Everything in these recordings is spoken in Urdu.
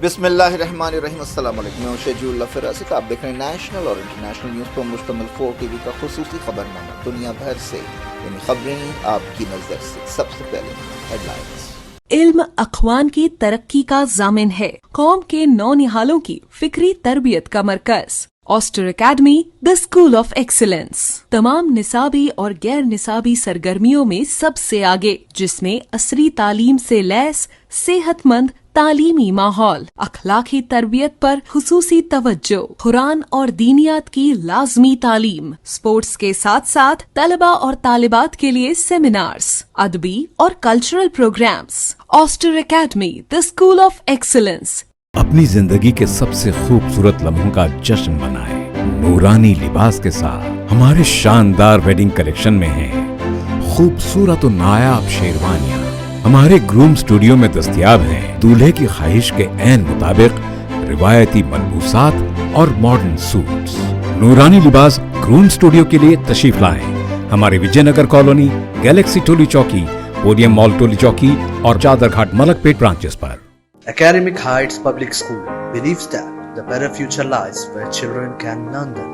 بسم اللہ الرحمن الرحیم. السلام علیکم. میں شجیع اللہ فراست. آپ دیکھ رہے ہیں نیشنل اور انٹرنیشنل نیوز پر مشتمل 4 ٹی وی کا خصوصی خبرنامہ. دنیا بھر سے یعنی خبریں آپ کی نظر سے. سب سے پہلے ہیڈ لائنز. علم اقوام کی ترقی کا ضامن ہے. قوم کے نونہالوں کی فکری تربیت کا مرکز Aster Academy the School of Excellence تمام نصابی اور غیر نصابی سرگرمیوں میں سب سے آگے، جس میں عصری تعلیم سے لیس صحت مند تعلیمی ماحول، اخلاقی تربیت پر خصوصی توجہ، قرآن اور دینیات کی لازمی تعلیم، اسپورٹس کے ساتھ ساتھ طلبہ اور طالبات کے لیے سیمینارز، ادبی اور cultural programmes. Aster Academy the School of Excellence. اپنی زندگی کے سب سے خوبصورت لمحوں کا جشن منائیں نورانی لباس کے ساتھ. ہمارے شاندار ویڈنگ کلیکشن میں ہیں خوبصورت و نایاب شیروانیاں. ہمارے گروم اسٹوڈیو میں دستیاب ہیں دولہے کی خواہش کے عین مطابق روایتی ملبوسات اور ماڈرن سوٹس. نورانی لباس گروم اسٹوڈیو کے لیے تشریف لائیں. ہمارے وجے نگر کالونی، گیلیکسی ٹولی چوکی، پودیم مال ٹولی چوکی اور چادر گھاٹ ملک پیٹ branches per. Academic Heights Public School believes that the better future lies where children can learn them.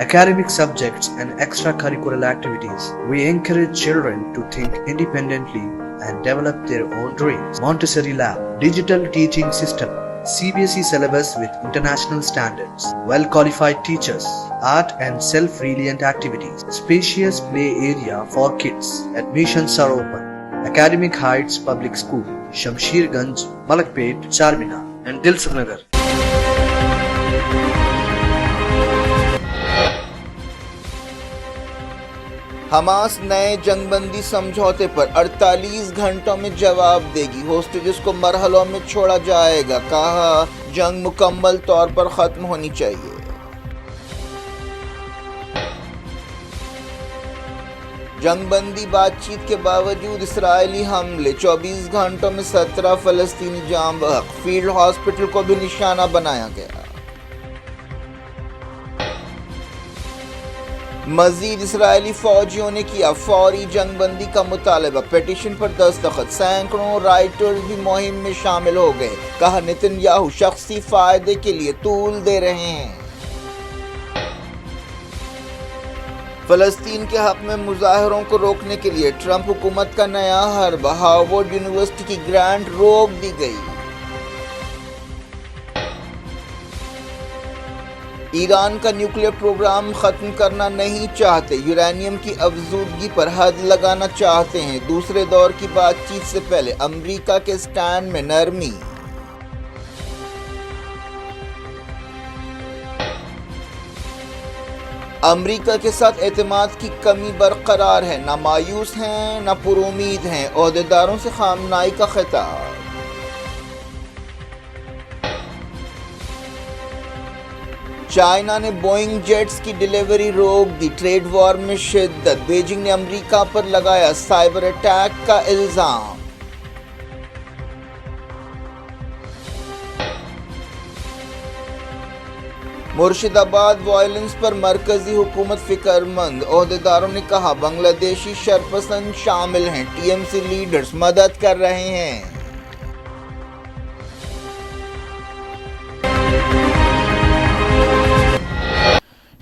Academic subjects and extracurricular activities. We encourage children to think independently and develop their own dreams. Montessori Lab, digital teaching system, CBSE syllabus with international standards, well-qualified teachers, art and self-reliant activities, spacious play area for kids. Admissions are open. Academic Heights Public School, Shamsher Ganj, Malakpet, Charminar and Dilsukh Nagar. Hamas نئے جنگ بندی سمجھوتے پر 48 گھنٹوں میں جواب دے گی. ہوسٹیجز کو مرحلوں میں چھوڑا جائے گا. کہا جنگ مکمل طور پر ختم ہونی چاہیے. جنگ بندی بات چیت کے باوجود اسرائیلی حملے. 24 گھنٹوں میں 17 فلسطینی جاں بحق. فیلڈ ہاسپٹل کو بھی نشانہ بنایا گیا. مزید اسرائیلی فوجیوں نے کیا فوری جنگ بندی کا مطالبہ. پیٹیشن پر دستخط. سینکڑوں رائٹرز بھی مہم میں شامل ہو گئے. کہا نتن یاہو شخصی فائدے کے لیے طول دے رہے ہیں. فلسطین کے حق میں مظاہروں کو روکنے کے لیے ٹرمپ حکومت کا نیا حربہ. ہارورڈ یونیورسٹی کی گرانٹ روک دی گئی. ایران کا نیوکلیئر پروگرام ختم کرنا نہیں چاہتے. یورینیم کی افزودگی پر حد لگانا چاہتے ہیں. دوسرے دور کی بات چیت سے پہلے امریکہ کے سٹینڈ میں نرمی. امریکہ کے ساتھ اعتماد کی کمی برقرار ہے. نہ مایوس ہیں نہ پر امید ہیں. عہدیداروں سے خامنائی کا خطاب. چائنا نے بوئنگ جیٹس کی ڈیلیوری روک دی. ٹریڈ وار میں شدت. بیجنگ نے امریکہ پر لگایا سائبر اٹیک کا الزام. مرشد آباد وائلنس پر مرکزی حکومت فکر مند. عہدیداروں نے کہا بنگلہ دیشی شرپسند شامل ہیں. ٹی ایم سی لیڈرز مدد کر رہے ہیں.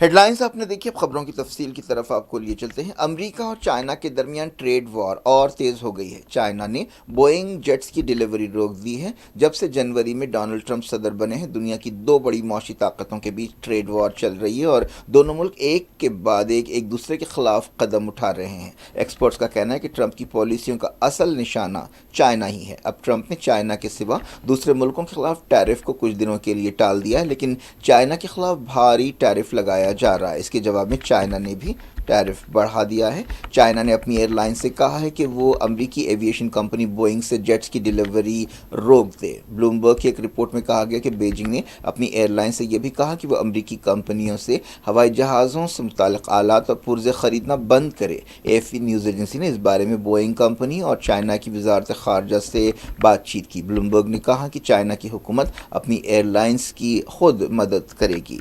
ہیڈ لائنز آپ نے دیکھی. اب خبروں کی تفصیل کی طرف آپ کو لیے چلتے ہیں. امریکہ اور چائنا کے درمیان ٹریڈ وار اور تیز ہو گئی ہے. چائنا نے بوئنگ جیٹس کی ڈیلیوری روک دی ہے. جب سے جنوری میں ڈونلڈ ٹرمپ صدر بنے ہیں دنیا کی دو بڑی معاشی طاقتوں کے بیچ ٹریڈ وار چل رہی ہے اور دونوں ملک ایک کے بعد ایک دوسرے کے خلاف قدم اٹھا رہے ہیں. ایکسپرٹس کا کہنا ہے کہ ٹرمپ کی پالیسیوں کا اصل نشانہ چائنا ہی ہے. اب ٹرمپ نے چائنا کے سوا دوسرے ملکوں کے خلاف ٹیرف کو کچھ دنوں کے لیے ٹال دیا ہے، لیکن چائنا کے خلاف بھاری ٹیرف لگایا جا رہا ہے. اس کے جواب میں چائنا نے بھی ٹیرف بڑھا دیا ہے. چائنا نے اپنی ایئر لائن سے کہا ہے کہ وہ امریکی ایویشن کمپنی بوئنگ سے جیٹس کی ڈیلیوری روک دے. بلومبرگ کی ایک رپورٹ میں کہا گیا کہ بیجنگ نے اپنی ایئر لائن سے یہ بھی کہا کہ وہ امریکی کمپنیوں سے ہوائی جہازوں سے متعلق آلات اور پرزے خریدنا بند کرے. AFP نیوز ایجنسی نے اس بارے میں بوئنگ کمپنی اور چائنا کی وزارت خارجہ سے بات چیت کی. بلومبرگ نے کہا کہ چائنا کی حکومت اپنی ایئر لائنز کی خود مدد کرے گی.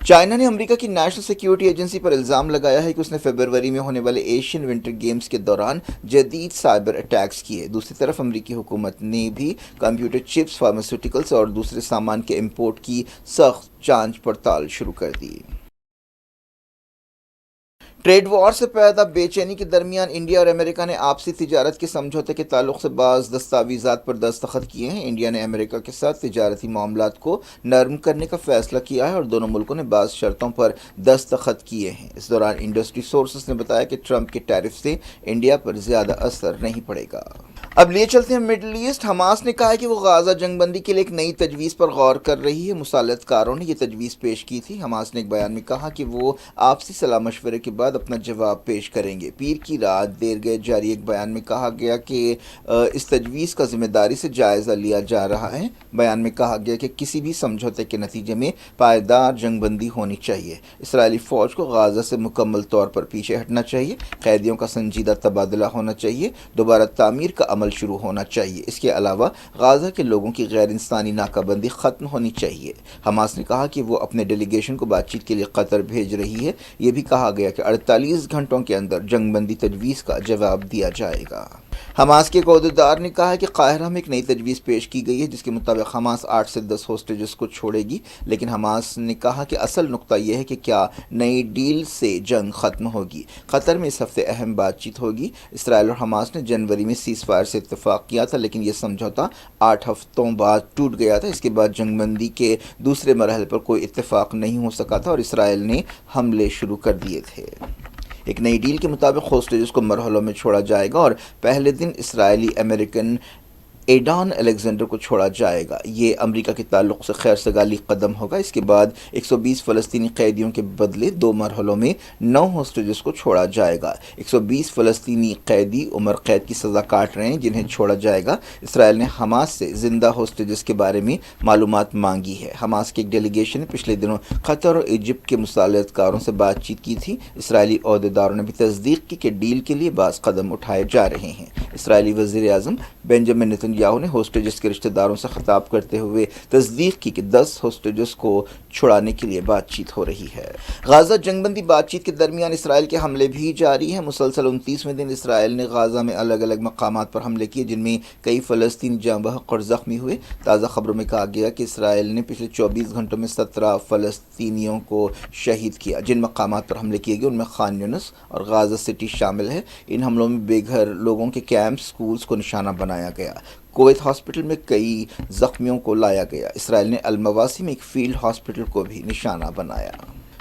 چائنا نے امریکہ کی نیشنل سیکیورٹی ایجنسی پر الزام لگایا ہے کہ اس نے فروری میں ہونے والے ایشین ونٹر گیمز کے دوران جدید سائبر اٹیکس کیے. دوسری طرف امریکی حکومت نے بھی کمپیوٹر چپس، فارماسیوٹیکلز اور دوسرے سامان کے امپورٹ کی سخت جانچ پڑتال شروع کر دی. ٹریڈ وار سے پیدا بے چینی کے درمیان انڈیا اور امریکہ نے آپسی تجارت کے سمجھوتے کے تعلق سے بعض دستاویزات پر دستخط کیے ہیں. انڈیا نے امریکہ کے ساتھ تجارتی معاملات کو نرم کرنے کا فیصلہ کیا ہے اور دونوں ملکوں نے بعض شرطوں پر دستخط کیے ہیں. اس دوران انڈسٹری سورسز نے بتایا کہ ٹرمپ کے ٹیرف سے انڈیا پر زیادہ اثر نہیں پڑے گا. اب لیے چلتے ہیں مڈل ایسٹ. حماس نے کہا ہے کہ وہ غازہ جنگ بندی کے لیے ایک نئی تجویز پر غور کر رہی ہے. مصالحت کاروں نے یہ تجویز پیش کی تھی. حماس نے ایک بیان میں کہا کہ وہ آپسی صلاح مشورے کے بعد اپنا جواب پیش کریں گے. پیر کی رات دیر گئے جاری ایک بیان میں کہا گیا کہ اس تجویز کا ذمہ داری سے جائزہ لیا جا رہا ہے. بیان میں کہا گیا کہ کسی بھی سمجھوتے کے نتیجے میں پائیدار جنگ بندی ہونی چاہیے. اسرائیلی فوج کو غازہ سے مکمل طور پر پیچھے ہٹنا چاہیے. قیدیوں کا سنجیدہ تبادلہ ہونا چاہیے. دوبارہ تعمیر کا عمل شروع ہونا چاہیے. اس کے علاوہ غازہ کے لوگوں کی غیر انسانی ناکہ بندی ختم ہونی چاہیے. حماس نے کہا کہ وہ اپنے ڈیلیگیشن کو بات چیت کے لیے قطر بھیج رہی ہے. یہ بھی کہا گیا کہ 48 گھنٹوں کے اندر جنگ بندی تجویز کا جواب دیا جائے گا. حماس کے ایک عہدیدار نے کہا ہے کہ قاہرہ میں ایک نئی تجویز پیش کی گئی ہے جس کے مطابق حماس 8 سے 10 ہوسٹیجز کو چھوڑے گی. لیکن حماس نے کہا کہ اصل نقطہ یہ ہے کہ کیا نئی ڈیل سے جنگ ختم ہوگی. قطر میں اس ہفتے اہم بات چیت ہوگی. اسرائیل اور حماس نے جنوری میں سیز فائر سے اتفاق کیا تھا لیکن یہ سمجھوتا 8 ہفتوں بعد ٹوٹ گیا تھا. اس کے بعد جنگ بندی کے دوسرے مرحلے پر کوئی اتفاق نہیں ہو سکا تھا اور اسرائیل نے حملے شروع کر دیے تھے. ایک نئی ڈیل کے مطابق ہوسٹیجز کو مرحلوں میں چھوڑا جائے گا اور پہلے دن اسرائیلی امریکن ایڈان الیگزینڈر کو چھوڑا جائے گا. یہ امریکہ کے تعلق سے خیر سگالی قدم ہوگا. اس کے بعد 120 فلسطینی قیدیوں کے بدلے 2 مرحلوں میں 9 ہوسٹیجز کو چھوڑا جائے گا. 120 فلسطینی قیدی عمر قید کی سزا کاٹ رہے ہیں جنہیں چھوڑا جائے گا. اسرائیل نے حماس سے زندہ ہوسٹیجز کے بارے میں معلومات مانگی ہے. حماس کے ایک ڈیلیگیشن نے پچھلے دنوں قطر اور ایجپٹ کے مصالحت کاروں سے بات چیت کی تھی. اسرائیلی عہدیداروں نے بھی تصدیق کی کہ ڈیل کے لیے بعض قدم اٹھائے جا رہے ہیں. اسرائیلی وزیر اعظم بنجامن نیتنیاہو نے ہوسٹیجز کے رشتہ داروں سے خطاب کرتے ہوئے تصدیق کی کہ 10 ہوسٹیجز کو چھڑانے کے لیے بات چیت ہو رہی ہے. غازہ جنگ بندی بات چیت کے درمیان اسرائیل کے حملے بھی جاری ہیں. مسلسل 29ویں دن اسرائیل نے غازہ میں الگ الگ مقامات پر حملے کیے جن میں کئی فلسطینی جاں بحق اور زخمی ہوئے. تازہ خبروں میں کہا گیا کہ اسرائیل نے پچھلے 24 گھنٹوں میں 17 فلسطینیوں کو شہید کیا. جن مقامات پر حملے کیے گئے ان میں خان یونس اور غازہ سٹی شامل ہے. ان حملوں میں بے گھر لوگوں کے کیمپ، سکولز کو نشانہ بنایا گیا. کویت ہاسپٹل میں کئی زخمیوں کو لایا گیا. اسرائیل نے المواسی میں ایک فیلڈ ہاسپٹل کو بھی نشانہ بنایا.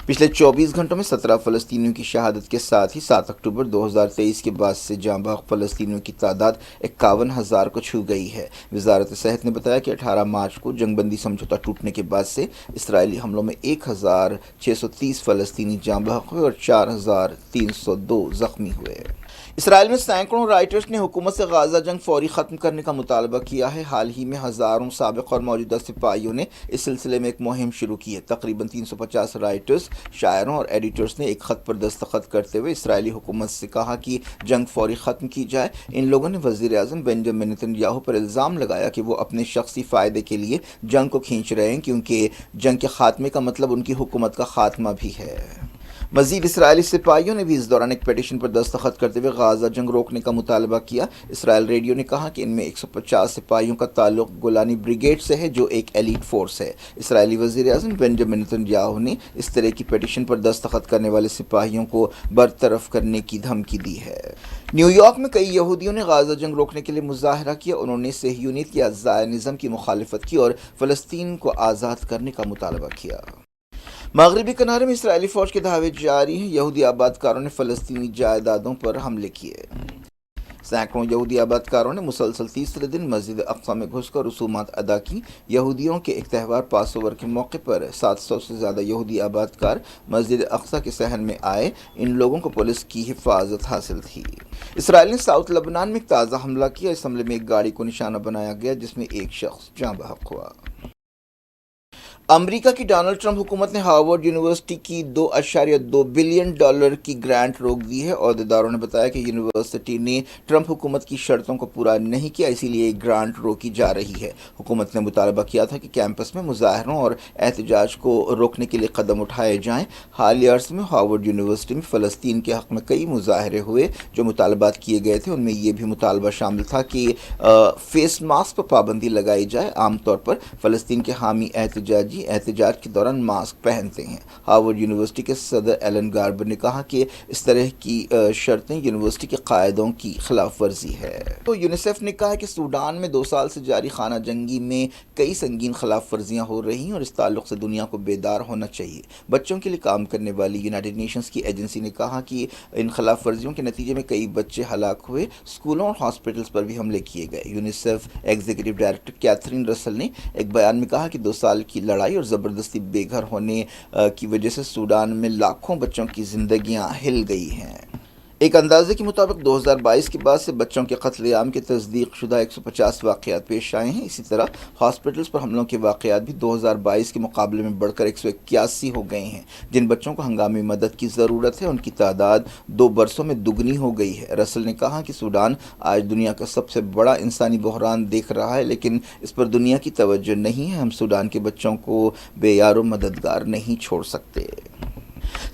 پچھلے 24 گھنٹوں میں 17 فلسطینیوں کی شہادت کے ساتھ ہی 7 اکتوبر 2023 کے بعد سے جاں بحق فلسطینیوں کی تعداد 51,000 کو چھو گئی ہے. وزارت صحت نے بتایا کہ 18 مارچ کو جنگ بندی سمجھوتا ٹوٹنے کے بعد سے اسرائیلی حملوں میں 1,630 فلسطینی جاں بحق ہوئے اور 4,302 زخمی ہوئے. اسرائیل میں سینکڑوں رائٹرز نے حکومت سے غازہ جنگ فوری ختم کرنے کا مطالبہ کیا ہے. حال ہی میں ہزاروں سابق اور موجودہ سپاہیوں نے اس سلسلے میں ایک مہم شروع کی ہے. تقریباً 350 رائٹرز، شاعروں اور ایڈیٹرز نے ایک خط پر دستخط کرتے ہوئے اسرائیلی حکومت سے کہا کہ جنگ فوری ختم کی جائے. ان لوگوں نے وزیر اعظم بنجامن نیتنیاہو پر الزام لگایا کہ وہ اپنے شخصی فائدے کے لیے جنگ کو کھینچ رہے ہیں کیونکہ جنگ کے خاتمے کا مطلب ان کی حکومت کا خاتمہ بھی ہے. مزید اسرائیلی سپاہیوں نے بھی اس دوران ایک پیٹیشن پر دستخط کرتے ہوئے غازہ جنگ روکنے کا مطالبہ کیا. اسرائیل ریڈیو نے کہا کہ ان میں 150 سپاہیوں کا تعلق گولانی بریگیڈ سے ہے جو ایک ایلیٹ فورس ہے. اسرائیلی وزیر اعظم بنجامن نیتنیاہو نے اس طرح کی پیٹیشن پر دستخط کرنے والے سپاہیوں کو برطرف کرنے کی دھمکی دی ہے. نیو یارک میں کئی یہودیوں نے غازہ جنگ روکنے کے لیے مظاہرہ کیا. انہوں نے صہیونیت یا زائنزم کی مخالفت کی اور فلسطین کو آزاد کرنے کا مطالبہ کیا. مغربی کنارے میں اسرائیلی فوج کے دھاوے جاری ہیں. یہودی آباد کاروں نے فلسطینی جائیدادوں پر حملے کیے. سینکڑوں یہودی آباد کاروں نے مسلسل تیسرے دن مسجد اقصی میں گھس کر رسومات ادا کی. یہودیوں کے ایک تہوار پاس اوور کے موقع پر 700 سے زیادہ یہودی آباد کار مسجد اقصی کے صحن میں آئے. ان لوگوں کو پولیس کی حفاظت حاصل تھی. اسرائیل نے ساؤتھ لبنان میں ایک تازہ حملہ کیا. اس حملے میں ایک گاڑی کو نشانہ بنایا گیا جس میں ایک شخص جاں بحق ہوا. امریکہ کی ڈونلڈ ٹرمپ حکومت نے ہارورڈ یونیورسٹی کی $2.2 بلین کی گرانٹ روک دی ہے۔ عہدیداروں نے بتایا کہ یونیورسٹی نے ٹرمپ حکومت کی شرطوں کو پورا نہیں کیا، اسی لیے یہ گرانٹ روکی جا رہی ہے۔ حکومت نے مطالبہ کیا تھا کہ کیمپس میں مظاہروں اور احتجاج کو روکنے کے لیے قدم اٹھائے جائیں۔ حالیہ عرصے میں ہارورڈ یونیورسٹی میں فلسطین کے حق میں کئی مظاہرے ہوئے۔ جو مطالبات کیے گئے تھے ان میں یہ بھی مطالبہ شامل تھا کہ فیس ماسک پر پابندی لگائی جائے۔ عام طور پر فلسطین کے حامی احتجاج کے دوران ماسک پہنتے ہیں۔ ہارورڈ یونیورسٹی کے صدر ایلن گاربر نے کہا کہ اس طرح کی شرطیں یونیورسٹی کے قاعدوں کی خلاف ورزی ہے۔ تو یونیسیف نے کہا کہ سوڈان میں 2 سال سے جاری خانہ جنگی میں کئی سنگین خلاف ورزیاں ہو رہی ہیں اور اس تعلق سے دنیا کو بیدار ہونا چاہیے۔ بچوں کے لیے کام کرنے والی یونائیٹڈ نیشنز کی ایجنسی نے کہا کہ ان خلاف ورزیوں کے نتیجے میں کئی بچے ہلاک ہوئے، اسکولوں اور ہاسپٹلز پر بھی حملے کیے گئے۔ یونیسیف ایگزیکٹو ڈائریکٹر کیتھرین رسل نے ایک بیان میں کہا کہ 2 سال کی لڑائی اور زبردستی بے گھر ہونے کی وجہ سے سوڈان میں لاکھوں بچوں کی زندگیاں ہل گئی ہیں۔ ایک اندازے کے مطابق 2022 کے بعد سے بچوں کے قتل عام کے تصدیق شدہ 150 واقعات پیش آئے ہیں۔ اسی طرح ہاسپٹلز پر حملوں کے واقعات بھی 2022 کے مقابلے میں بڑھ کر 181 ہو گئے ہیں۔ جن بچوں کو ہنگامی مدد کی ضرورت ہے ان کی تعداد 2 برسوں میں دگنی ہو گئی ہے۔ رسل نے کہا کہ سوڈان آج دنیا کا سب سے بڑا انسانی بحران دیکھ رہا ہے، لیکن اس پر دنیا کی توجہ نہیں ہے۔ ہم سوڈان کے بچوں کو بے یار و مددگار نہیں چھوڑ سکتے۔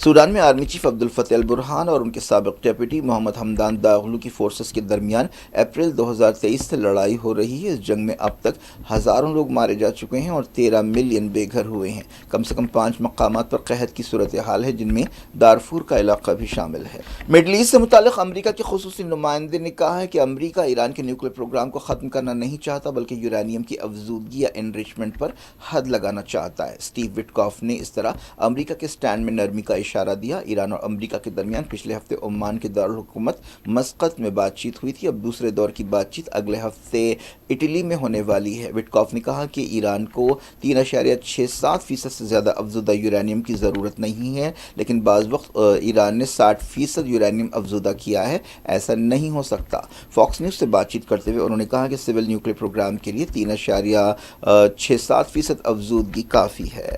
سوڈان میں آرمی چیف عبد الفتح البرہان اور ان کے سابق ڈیپٹی محمد حمدان داغلو کی فورسز کے درمیان اپریل 2023 سے لڑائی ہو رہی ہے۔ اس جنگ میں اب تک ہزاروں لوگ مارے جا چکے ہیں اور 13 ملین بے گھر ہوئے ہیں۔ کم سے کم 5 مقامات پر قحط کی صورتحال ہے، جن میں دارفور کا علاقہ بھی شامل ہے۔ مڈل ایسٹ سے متعلق امریکہ کے خصوصی نمائندے نے کہا ہے کہ امریکہ ایران کے نیوکلیر پروگرام کو ختم کرنا نہیں چاہتا، بلکہ یورانیم کی افزودگی یا انریچمنٹ پر حد لگانا چاہتا ہے۔ اسٹیو وٹکاف نے اس طرح امریکہ کے سٹینڈ میں نرمی کا اشارہ دیا۔ ایران اور امریکہ کے درمیان پچھلے ہفتے عمان کے دارالحکومت مسقط میں بات چیت ہوئی تھی۔ اب دوسرے دور کی بات چیت اگلے ہفتے اٹلی میں ہونے والی ہے۔ وٹکاف نے کہا کہ ایران کو 3.67% سے زیادہ افزودہ یورانیم کی ضرورت نہیں ہے، لیکن بعض وقت ایران نے 60% یورانیم افزودہ کیا ہے۔ ایسا نہیں ہو سکتا۔ فاکس نیوز سے بات چیت کرتے ہوئے انہوں نے کہا کہ سول نیوکلیر پروگرام کے لیے 3.67% افزودگی کافی ہے۔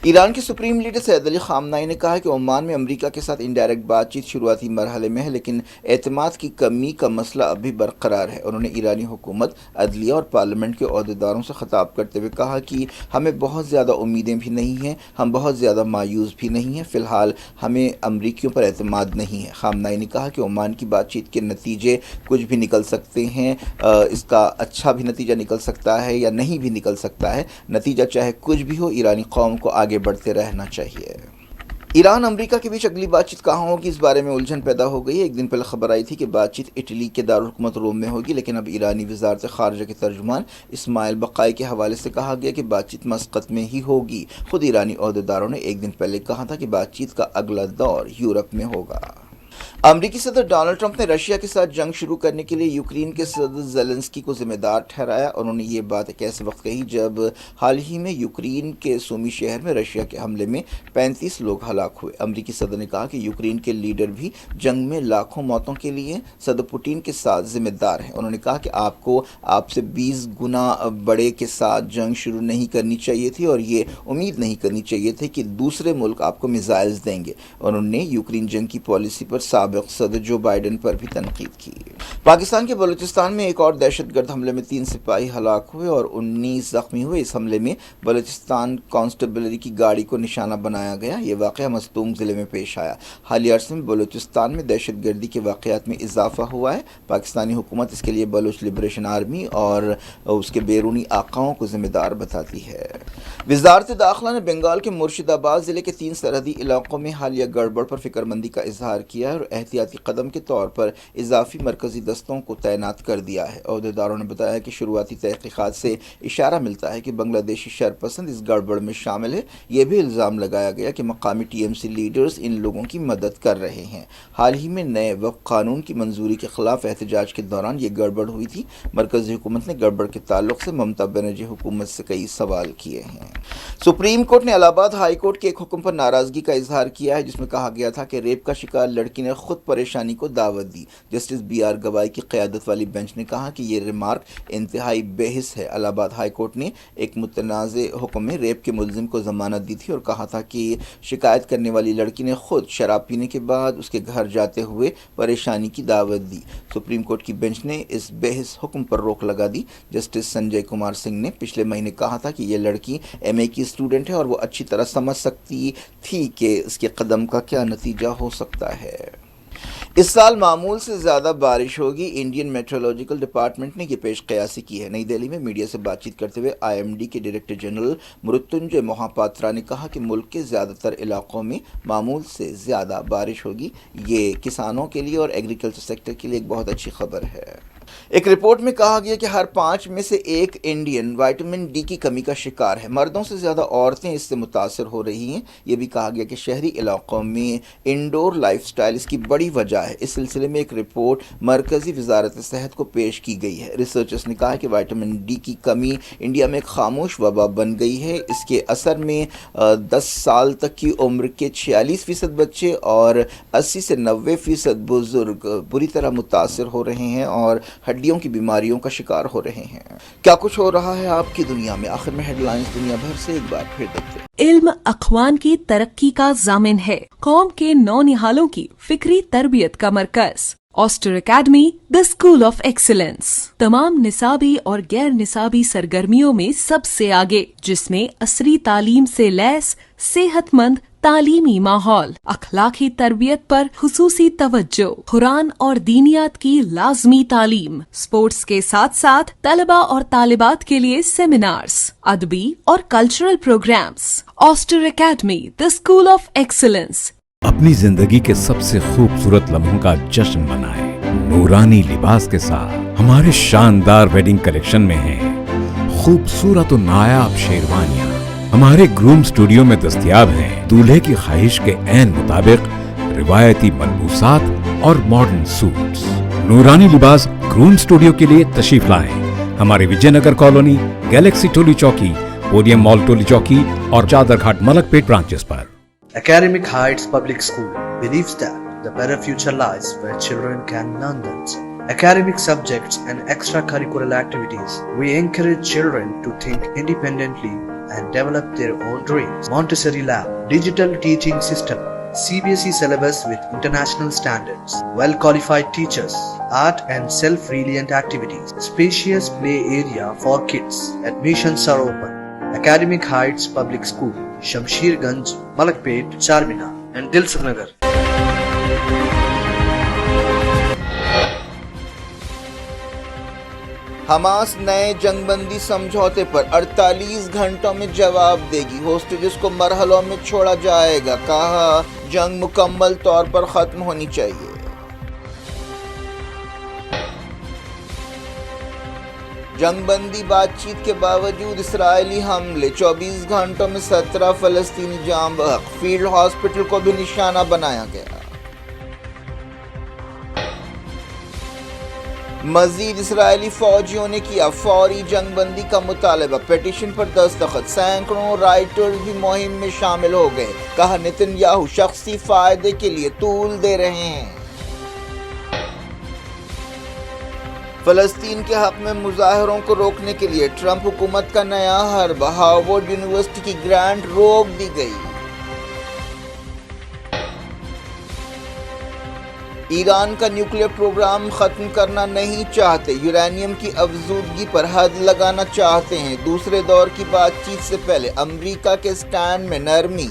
ایران کے سپریم لیڈر سید علی خامنائی نے کہا کہ عمان میں امریکہ کے ساتھ انڈائریکٹ بات چیت شروعاتی مرحلے میں ہے، لیکن اعتماد کی کمی کا مسئلہ اب بھی برقرار ہے۔ انہوں نے ایرانی حکومت، عدلیہ اور پارلیمنٹ کے عہدیداروں سے خطاب کرتے ہوئے کہا کہ ہمیں بہت زیادہ امیدیں بھی نہیں ہیں، ہم بہت زیادہ مایوس بھی نہیں ہیں، فی الحال ہمیں امریکیوں پر اعتماد نہیں ہے۔ خامنائی نے کہا کہ عمان کی بات چیت کے نتیجے کچھ بھی نکل سکتے ہیں، اس کا اچھا بھی نتیجہ نکل سکتا ہے یا نہیں بھی نکل سکتا ہے۔ نتیجہ چاہے کچھ بھی ہو، ایرانی قوم کو آگے بڑھتے رہنا چاہیے۔ ایران امریکہ کے بیچ اگلی بات چیت کہاں ہوگی، اس بارے میں الجھن پیدا ہو گئی ہے۔ ایک دن پہلے خبر آئی تھی کہ بات چیت اٹلی کے دارالحکومت روم میں ہوگی، لیکن اب ایرانی وزارت خارجہ کے ترجمان اسماعیل بقائی کے حوالے سے کہا گیا کہ بات چیت مسقط میں ہی ہوگی۔ خود ایرانی عہدیداروں نے ایک دن پہلے کہا تھا کہ بات چیت کا اگلا دور یورپ میں ہوگا۔ امریکی صدر ڈونلڈ ٹرمپ نے رشیا کے ساتھ جنگ شروع کرنے کے لیے یوکرین کے صدر زیلنسکی کو ذمہ دار ٹھہرایا۔ انہوں نے یہ بات ایک ایسے وقت کہی جب حال ہی میں یوکرین کے سومی شہر میں رشیا کے حملے میں 35 لوگ ہلاک ہوئے۔ امریکی صدر نے کہا کہ یوکرین کے لیڈر بھی جنگ میں لاکھوں موتوں کے لیے صدر پوٹین کے ساتھ ذمہ دار ہیں۔ انہوں نے کہا کہ آپ کو آپ سے 20 گنا بڑے کے ساتھ جنگ شروع نہیں کرنی چاہیے تھی اور یہ امید نہیں کرنی چاہیے تھی کہ دوسرے ملک آپ کو میزائلز دیں گے۔ انہوں نے یوکرین جنگ کی پالیسی پر سابق صدر جو بائیڈن پر بھی تنقید کی۔ پاکستان کے بلوچستان میں ایک اور دہشت گرد حملے میں 3 سپاہی ہلاک ہوئے اور 19 زخمی ہوئے۔ اس حملے میں بلوچستان کانسٹیبلری کی گاڑی کو نشانہ بنایا گیا۔ یہ واقعہ مستونگ ضلع میں پیش آیا۔ حالیہ عرصے میں بلوچستان میں دہشت گردی کے واقعات میں اضافہ ہوا ہے۔ پاکستانی حکومت اس کے لیے بلوچ لبریشن آرمی اور اس کے بیرونی آقاؤں کو ذمہ دار بتاتی ہے۔ وزارت داخلہ نے بنگال کے مرشد آباد ضلع کے 3 سرحدی علاقوں میں حالیہ گڑبڑ پر فکر مندی کا اظہار کیا ہے اور احتیاطی قدم کے طور پر اضافی مرکزی دستوں کو تعینات کر دیا ہے۔ عہدیداروں نے بتایا کہ شروعاتی تحقیقات سے اشارہ ملتا ہے کہ بنگلہ دیشی شرپسند اس گڑبڑ میں شامل ہے۔ یہ بھی الزام لگایا گیا کہ مقامی ٹی ایم سی لیڈرز ان لوگوں کی مدد کر رہے ہیں۔ حال ہی میں نئے وقف قانون کی منظوری کے خلاف احتجاج کے دوران یہ گڑبڑ ہوئی تھی۔ مرکزی حکومت نے گڑبڑ کے تعلق سے ممتا بنرجی حکومت سے کئی سوال کیے ہیں۔ سپریم کورٹ نے الہ آباد ہائی کورٹ کے ایک حکم پر ناراضگی کا اظہار کیا ہے، جس میں کہا گیا تھا کہ ریپ کا شکار لڑکی نے خود پریشانی کو دعوت دی۔ جسٹس بی آر گوائی کی قیادت والی بینچ نے کہا کہ یہ ریمارک انتہائی بحث ہے۔ الہ آباد ہائی کورٹ نے ایک متنازع حکم میں ریپ کے ملزم کو ضمانت دی تھی اور کہا تھا کہ شکایت کرنے والی لڑکی نے خود شراب پینے کے بعد اس کے گھر جاتے ہوئے پریشانی کی دعوت دی۔ سپریم کورٹ کی بینچ نے اس بحث حکم پر روک لگا دی۔ جسٹس سنجے کمار سنگھ نے پچھلے مہینے کہا تھا کہ یہ لڑکی ایم اے کی اسٹوڈنٹ ہے اور وہ اچھی طرح سمجھ سکتی تھی کہ اس کے قدم کا کیا نتیجہ ہو سکتا ہے۔ اس سال معمول سے زیادہ بارش ہوگی، انڈین میٹرولوجیکل ڈپارٹمنٹ نے یہ پیش قیاسی کی ہے۔ نئی دہلی میں میڈیا سے بات چیت کرتے ہوئے آئی ایم ڈی کے ڈائریکٹر جنرل مرتنجے موہاپاترا نے کہا کہ ملک کے زیادہ تر علاقوں میں معمول سے زیادہ بارش ہوگی۔ یہ کسانوں کے لیے اور ایگریکلچر سیکٹر کے لیے ایک بہت اچھی خبر ہے۔ ایک رپورٹ میں کہا گیا کہ ہر 5 میں سے ایک انڈین وٹامن ڈی کی کمی کا شکار ہے۔ مردوں سے زیادہ عورتیں اس سے متاثر ہو رہی ہیں۔ یہ بھی کہا گیا کہ شہری علاقوں میں انڈور لائف سٹائل اس کی بڑی وجہ ہے۔ اس سلسلے میں ایک رپورٹ مرکزی وزارت صحت کو پیش کی گئی ہے۔ ریسرچرز نے کہا کہ وٹامن ڈی کی کمی انڈیا میں ایک خاموش وبا بن گئی ہے۔ اس کے اثر میں 10 سال تک کی عمر کے 46% بچے اور 80 سے 90% بزرگ بری طرح متاثر ہو رہے ہیں اور ہڈیوں کی بیماریوں کا شکار ہو رہے ہیں۔ کیا کچھ ہو رہا ہے آپ کی دنیا میں؟ آخر میں ہیڈ لائنز دنیا بھر سے ایک بار پھر دیکھتے ہیں۔ علم اخوان کی ترقی کا ضامن ہے، قوم کے نونہالوں کی فکری تربیت کا مرکز۔ Aster Academy the School of Excellence تمام نصابی اور غیر نصابی سرگرمیوں میں سب سے آگے، جس میں عصری تعلیم سے لیس صحت مند تعلیمی ماحول، اخلاقی تربیت پر خصوصی توجہ، قرآن اور دینیات کی لازمی تعلیم، اسپورٹس کے ساتھ ساتھ طلبہ اور طالبات کے لیے سیمینارز، ادبی اور cultural programmes. Aster Academy the School of Excellence. اپنی زندگی کے سب سے خوبصورت لمحوں کا جشن منائیں نورانی لباس کے ساتھ۔ ہمارے شاندار ویڈنگ کلیکشن میں ہیں خوبصورت و نایاب شیروانیاں۔ ہمارے گروم اسٹوڈیو میں دستیاب ہیں دولہے کی خواہش کے عین مطابق روایتی ملبوسات اور ماڈرن سوٹس۔ نورانی لباس گروم اسٹوڈیو کے لیے تشریف لائیں۔ ہمارے وجے Nagar colony, Galaxy Toli Chowki, podium مال ٹولی چوکی اور چادر گھاٹ ملک پیٹ branches per. Academic Heights Public School believes that the better future lies where children can learn them. Academic subjects and extracurricular activities. We encourage children to think independently and develop their own dreams. Montessori Lab, digital teaching system, CBSE syllabus with international standards, well-qualified teachers, art and self-reliant activities, spacious play area for kids. Admissions are open. Academic Heights Public School, Shamsher Ganj, Malakpet, Charminar and Dilsukh Nagar. Hamas نئے جنگ بندی سمجھوتے پر 48 گھنٹوں میں جواب دے گی۔ ہوسٹیجز کو مرحلوں میں چھوڑا جائے گا، کہا جنگ مکمل طور پر ختم ہونی چاہیے۔ جنگ بندی بات چیت کے باوجود اسرائیلی حملے، 24 گھنٹوں میں 17 فلسطینی جاں بحق، فیلڈ ہاسپٹل کو بھی نشانہ بنایا گیا۔ مزید اسرائیلی فوجیوں نے کیا فوری جنگ بندی کا مطالبہ، پیٹیشن پر دستخط، سینکڑوں رائٹرز بھی مہم میں شامل ہو گئے، کہا نتن یاہو شخصی فائدے کے لیے طول دے رہے ہیں۔ فلسطین کے حق میں مظاہروں کو روکنے کے لیے ٹرمپ حکومت کا نیا حربہ، ہارورڈ یونیورسٹی کی گرانٹ روک دی گئی۔ ایران کا نیوکلیئر پروگرام ختم کرنا نہیں چاہتے، یورینیم کی افزودگی پر حد لگانا چاہتے ہیں۔ دوسرے دور کی بات چیت سے پہلے امریکہ کے سٹینڈ میں نرمی۔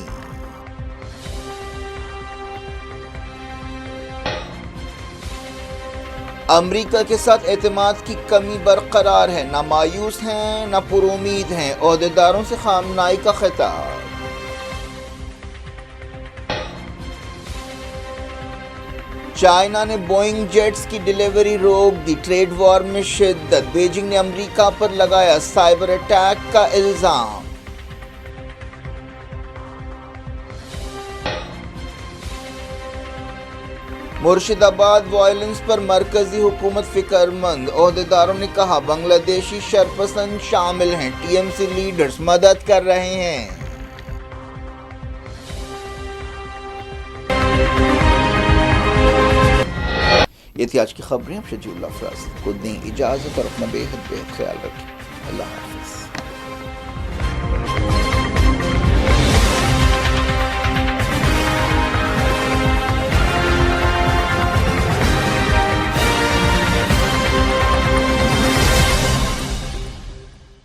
امریکہ کے ساتھ اعتماد کی کمی برقرار ہے، نہ مایوس ہیں نہ پر امید ہیں، عہدیداروں سے خامنائی کا خطاب۔ چائنا نے بوئنگ جیٹس کی ڈیلیوری روک دی، ٹریڈ وار میں شدت، بیجنگ نے امریکہ پر لگایا سائبر اٹیک کا الزام۔ مرشد آباد وائلنس پر مرکزی حکومت فکر مند، عہدیداروں نے کہا بنگلہ دیشی شرپسند شامل ہیں، ٹی ایم سی لیڈرز مدد کر رہے ہیں۔ یہ تھی آج کی خبریں. اب شجیع اللہ فراز کو دیں اجازت اور اپنا بے حد خیال رکھیں. اللہ حافظ.